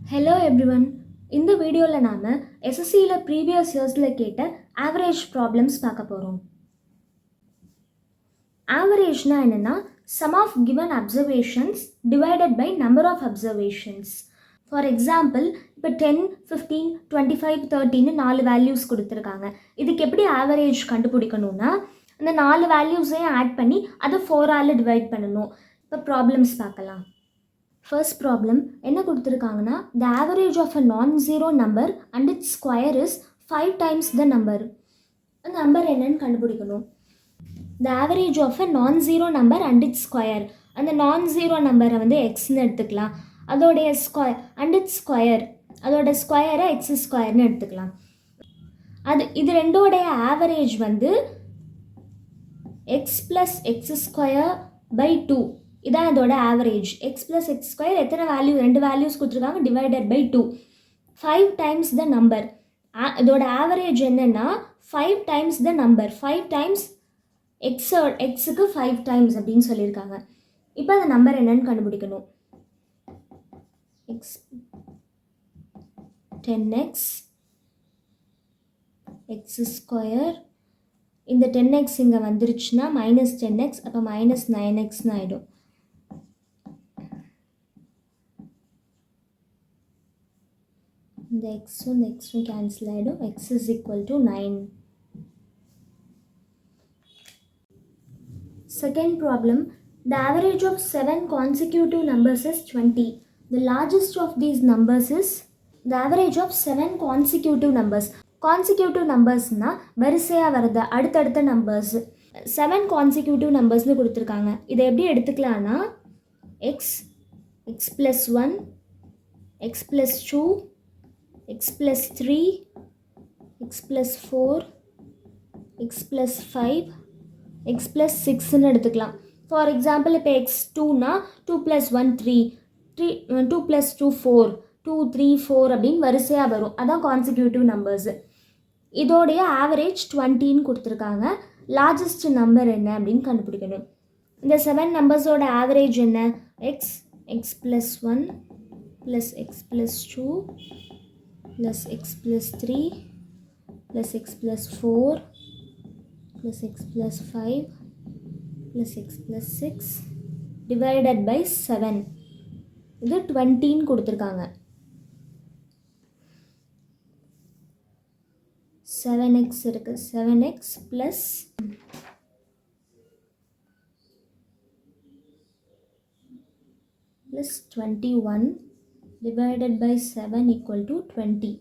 Hello everyone. இந்த வீடியோவில் நாம் எஸ்எஸ்சியில் ப்ரீவியஸ் இயர்ஸில் கேட்ட ஆவரேஜ் ப்ராப்ளம்ஸ் பார்க்க போகிறோம். ஆவரேஜ்னா என்னென்னா sum of given observations divided by number of observations. For example இப்போ 10, 15, 25, 30ன்னு 4 வேல்யூஸ் கொடுத்துருக்காங்க. இதுக்கு எப்படி ஆவரேஜ் கண்டுபிடிக்கணும்னா அந்த 4 வேல்யூஸையும் ஆட் பண்ணி அதை 4ஆல் டிவைட் பண்ணணும். இப்போ ப்ராப்ளம்ஸ் பார்க்கலாம். ஃபர்ஸ்ட் ப்ராப்ளம் என்ன கொடுத்துருக்காங்கன்னா the average of a non-zero number and its square is 5 times the number. அந்த நம்பர் என்னன்னு கண்டுபிடிக்கணும். the average of a non-zero number and its square. அந்த non-zero நம்பரை வந்து எக்ஸ்ன்னு எடுத்துக்கலாம். அதோடைய ஸ்கொயர் and its square, அதோட ஸ்கொயரை எக்ஸ் ஸ்கொயர்னு எடுத்துக்கலாம். இது ரெண்டோடைய ஆவரேஜ் வந்து x plus x square by 2. இதான் இதோட average. X plus x square எத்தனை வேல்யூ, 2 வேல்யூஸ் கொடுத்துருக்காங்க, divided by 2. 5 times the number. இதோட ஆவரேஜ் என்னென்னா 5 டைம்ஸ் த நம்பர். 5 டைம்ஸ் எக்ஸுக்கு 5 டைம்ஸ் அப்படின்னு சொல்லியிருக்காங்க. இப்போ அந்த நம்பர் என்னன்னு கண்டுபிடிக்கணும். எக்ஸ் 10x எக்ஸ் ஸ்கொயர், இந்த 10x இங்கே வந்துருச்சுன்னா மைனஸ் 10x, அப்போ மைனஸ் 9xன்னு ஆகிடும். இந்த எக்ஸும் இந்த எக்ஸும் கேன்சல் ஆகிடும். X is equal to 9. Second problem, the average of 7 consecutive numbers is 20. The largest of these numbers is the average of 7 consecutive numbers. Consecutive நம்பர்ஸ்னால் வரிசையாக வருது அடுத்தடுத்த நம்பர்ஸ். 7 கான்சிக்யூட்டிவ் நம்பர்ஸ்னு கொடுத்துருக்காங்க. இதை எப்படி எடுத்துக்கலான்னா x plus 1, x plus 2, x plus 3, x plus 4, x plus 5, x plus 6ன்னு எடுத்துக்கலாம். For example இப்போ எக்ஸ் 2னா 2 + 1 3, 2 + 2 4, 2 3 4 அப்படின்னு வரிசையாக வரும். அதான் கான்சிக்யூட்டிவ் நம்பர்ஸு. இதோடைய ஆவரேஜ் 20ன்னு கொடுத்துருக்காங்க. லார்ஜஸ்ட் நம்பர் என்ன அப்படின்னு கண்டுபிடிக்கணும். இந்த 7 நம்பர்ஸோட ஆவரேஜ் என்ன? X plus 1 plus x plus 2 plus x plus 3 plus x plus 4 plus x plus 5 plus x plus 6 divided by 7. இது 20ன்னு கொடுத்துருக்காங்க. 7x இருக்குது. 7x plus plus 21 divided by 7 equal to 20.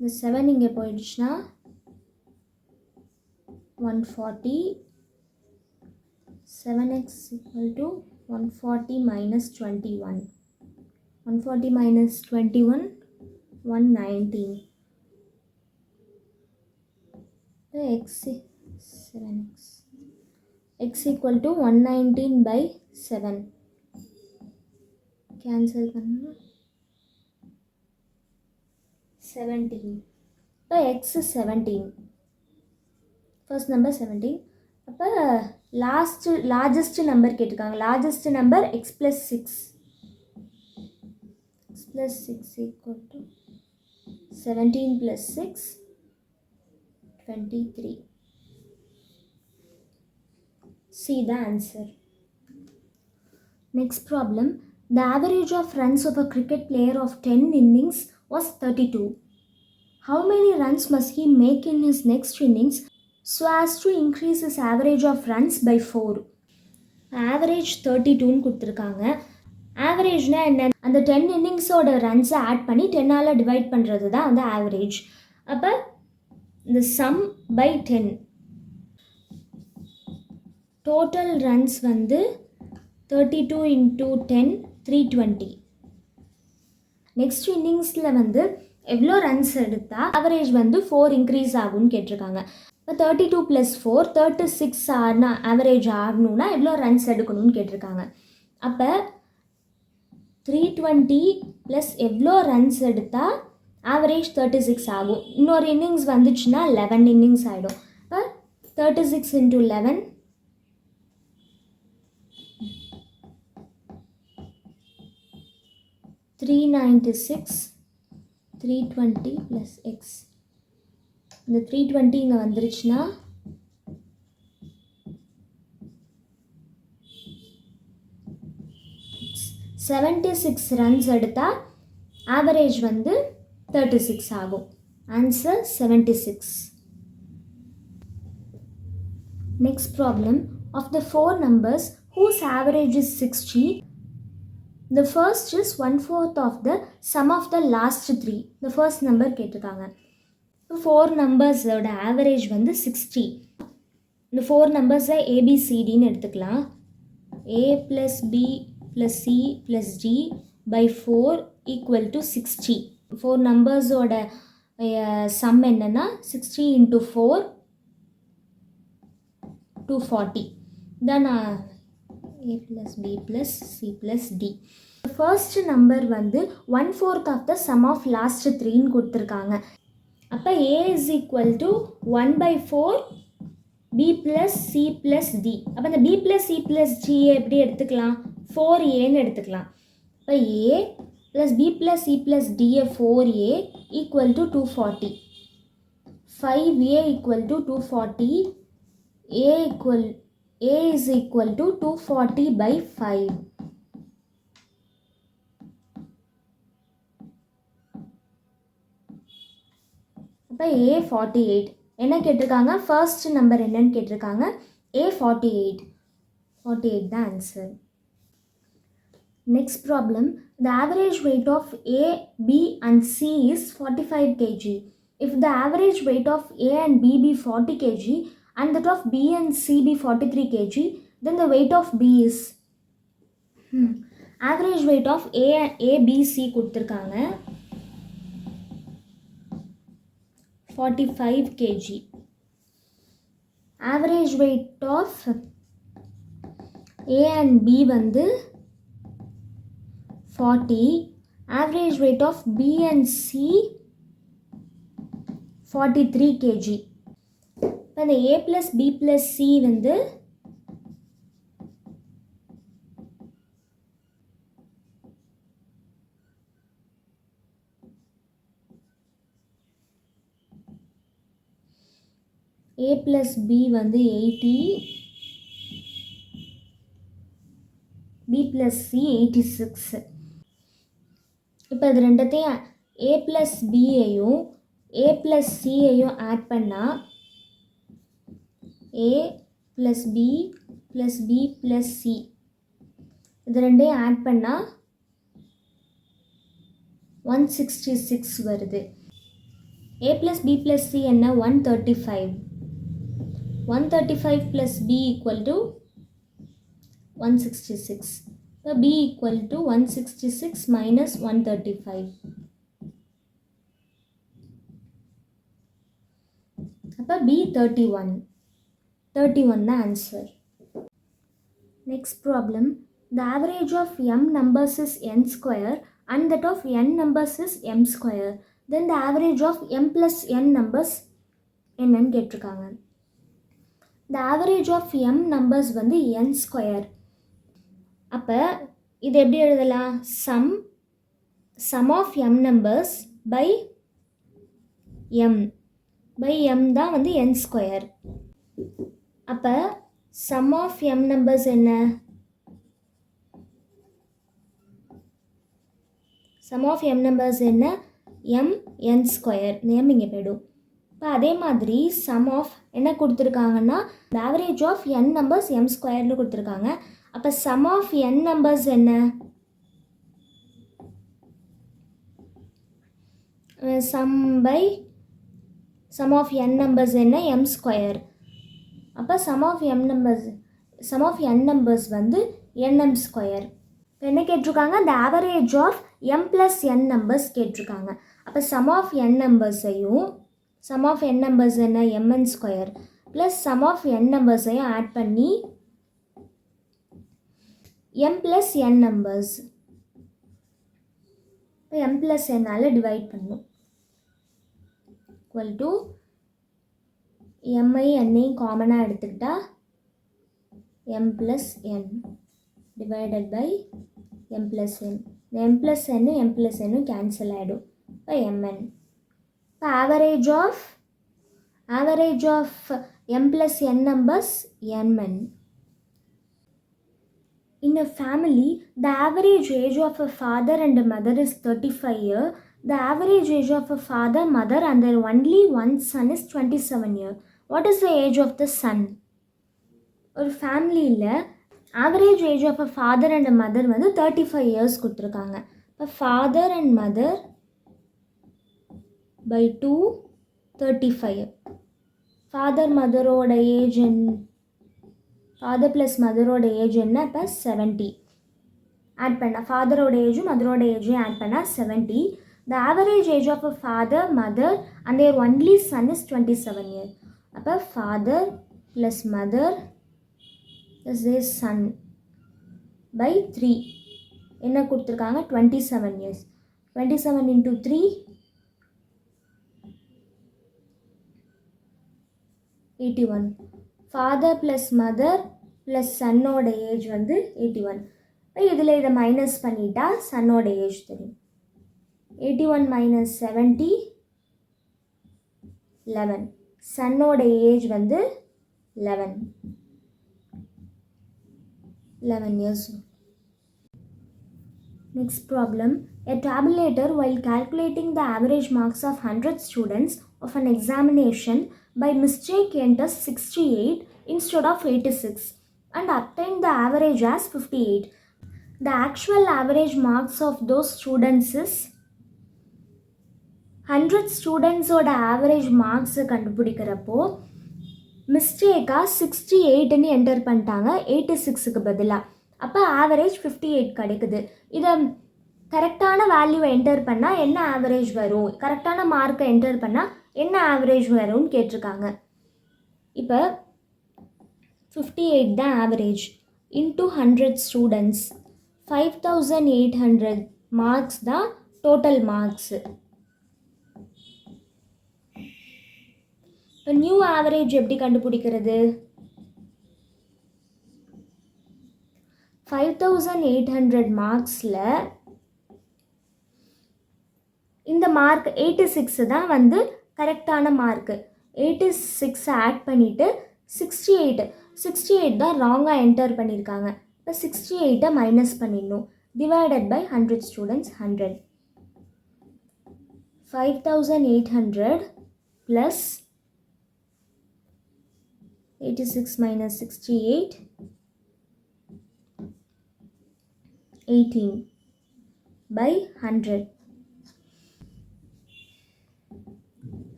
இந்த 7 இங்கே போயிடுச்சுன்னா 140. 7x equal to 140 minus 21. 140 minus 21, 119. x equal to 119 by 7. Cancel பண்ணா 17. இப்போ x is 17. First number 17. அப்போ லார்ஜஸ்ட் நம்பர் கேட்டிருக்காங்க. Largest number x + 6. x + 6 equal to 17 + 6, 23. See the answer. Next problem, the average of runs of a cricket player of 10 innings was 32. How many runs must he make in his next innings so as to increase his average of runs by 4? Average 32ன்னு கொடுத்துருக்காங்க. ஆவரேஜ்னால் என்ன? அந்த 10 இன்னிங்ஸோட ரன்ஸை add பண்ணி 10ஆல் divide பண்ணுறது தான் வந்து average. அப்போ இந்த some by 10. Total runs வந்து 32 × 10, 320. நெக்ஸ்ட் இன்னிங்ஸில் வந்து எவ்வளோ ரன்ஸ் எடுத்தால் ஆவரேஜ் வந்து 4 இன்க்ரீஸ் ஆகும்னு கேட்டிருக்காங்க. இப்போ 32 + 4 36 ஆவரேஜ் ஆகணும்னா எவ்வளோ ரன்ஸ் எடுக்கணும்னு கேட்டிருக்காங்க. அப்போ 320 ப்ளஸ் எவ்வளோ ரன்ஸ் எடுத்தால் ஆவரேஜ் 36 ஆகும். இன்னொரு இன்னிங்ஸ் வந்துச்சுன்னா 11 இன்னிங்ஸ் ஆகிடும். இப்போ 36 × 11 396 320 plus x. இந்த 320 இங்கே வந்துருச்சுன்னா 76 ரன்ஸ் எடுத்தால் ஆவரேஜ் வந்து 36 ஆகும். Answer 76. Next problem. Of the four numbers whose average is 60, the first is 1/4 of the sum of the last three. The first number கேட்டிருக்காங்க. இப்போ 4 நம்பர்ஸோட ஆவரேஜ் வந்து 60. இந்த 4 நம்பர்ஸை ஏபிசிடின்னு எடுத்துக்கலாம். a plus b plus c plus d by 4 equal to 60. 4 நம்பர்ஸோட some என்னன்னா 60 into 4 240. Then a plus b plus c plus d. First number வந்து 1/4 of the sum of last 3ன்னு கொடுத்துருக்காங்க. அப்போ a is equal to 1/4 b plus c plus d. அப்போ இந்த b plus c plus d எப்படி எடுத்துக்கலாம்? 4aன்னு எடுத்துக்கலாம். இப்போ a plus b plus c plus d 4a equal to 240. 5a equal to 240. a is equal to 240 by 5. அப்போ a 48. என்ன கேட்டிருக்காங்க? First number என்னன்னு கேட்டிருக்காங்க. a 48. 48 தான் answer. Next problem. The average weight of A, B and C is 45 kg. If the average weight of A and B be 40 kg and that of B and C be 43 kg, then the weight of B is average weight of A, B, C கொடுத்துருக்காங்க 45 kg. Average weight of A and B வந்து 40. Average weight of B and C 43 kg. இப்போ இந்த A plus B plus C வந்து A plus B வந்து 80, B plus C 86. இப்போ இது ரெண்டத்தையும் A plus Bயையும் A plus Cயையும் ஆட் பண்ணால் A plus B plus B plus C இது ரெண்டையும் ஆட் பண்ணால் 166 வருது. A plus B plus C என்ன? 135. 135 plus B equal to 166. So B equal to 166 minus 135. அப்போ B 31. 31 the answer. Next problem. The average of m numbers is n square and that of n numbers is m square. Then the average of m plus n numbers என்னன்னு கேட்டிருக்காங்க. The average of m numbers வந்து n square. அப்போ இது எப்படி எழுதலாம்? sum of m numbers by m தான் வந்து n square. அப்போ sum of m numbers என்ன? sum of m numbers என்ன? n square. இந்த m இங்கே போய்டும். இப்போ அதே மாதிரி sum of என்ன கொடுத்துருக்காங்கன்னா the average of n numbers m squareனு கொடுத்துருக்காங்க. அப்போ sum of n numbers என்ன? sum of n numbers என்ன? m square. அப்போ sum of n numbers வந்து nm square. இப்போ என்ன கேட்டிருக்காங்க? the average of m plus n numbers கேட்டிருக்காங்க. அப்போ sum of n நம்பர்ஸையும் sum of n numbers என்ன? mn square plus sum of n நம்பர்ஸையும் ஆட் பண்ணி m plus n numbers m plus n ஆல் டிவைட் பண்ணும். equal to m-ஐ n-ஐயும் காமனாக எடுத்துக்கிட்டா m plus n divided by m plus n. m plus n cancel ஆகிடும். இப்போ mn. இப்போ average of m plus n numbers mn. In a family, the average age of a father and a mother is 35 years. The average age of a father, mother and their only one son is 27 years. What is the age of the son? ஒரு ஃபேமிலியில் average age of a father and a mother வந்து 35 years கொடுத்துருக்காங்க. இப்போ father and mother by 2 35. Father மதரோட age father plus மதரோட age என்ன? இப்போ 70 add பண்ணால் ஃபாதரோட ஏஜும் மதரோட ஏஜையும் ஆட் பண்ணால் 70. The average age of a father mother and their only son is 27 year. அப்போ father plus mother is their son by 3 என்ன கொடுத்துருக்காங்க? 27 years. 27 into 3 81. Father plus mother plus சன்னோட age வந்து 81. இதில் இதை மைனஸ் பண்ணிட்டா சன்னோட ஏஜ் தெரியும். 81 minus 70 11. சன்னோட ஏஜ் வந்து 11 years. Next problem. A tabulator, while calculating the average marks of 100 students of an examination, by mistake enters 68 instead of 86 and obtained the average as 58. The actual average marks of those students is 100 students ஓட average marks கண்டுபிடிக்கிறப்போ மிஸ்டேக்காக 68ன்னு enter பண்ணிட்டாங்க 86க்கு பதிலாக. அப்போ average 58 கிடைக்குது. இதை கரெக்டான வேல்யூவை enter பண்ணால் என்ன ஆவரேஜ் வரும், கரெக்டான மார்க்கை என்டர் பண்ணால் என்ன ஆவரேஜ் வரும்னு கேட்டிருக்காங்க. இப்போ 58 தான் ஆவரேஜ் இன்ட்டு 100 ஸ்டூடெண்ட்ஸ் 5800 மார்க்ஸ் தான் டோட்டல் மார்க்ஸு. இப்போ நியூ ஆவரேஜ் எப்படி கண்டுபிடிக்கிறது? 5800 மார்க்ஸில் இந்த மார்க் 86 தான் வந்து கரெக்டான மார்க்கு. 86 ஆட் பண்ணிவிட்டு 68 தான் ராங்காக என்டர் பண்ணியிருக்காங்க. இப்போ 68 மைனஸ் பண்ணிடணும். Divided by 100 students 100. 5800 plus 86 minus 68 18 by 100.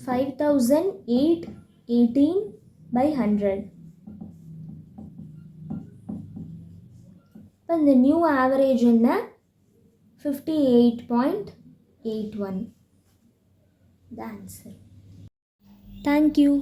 5818 by 100. இப்போ இந்த நியூ ஆவரேஜ் என்ன? 58.81. The answer. Thank you.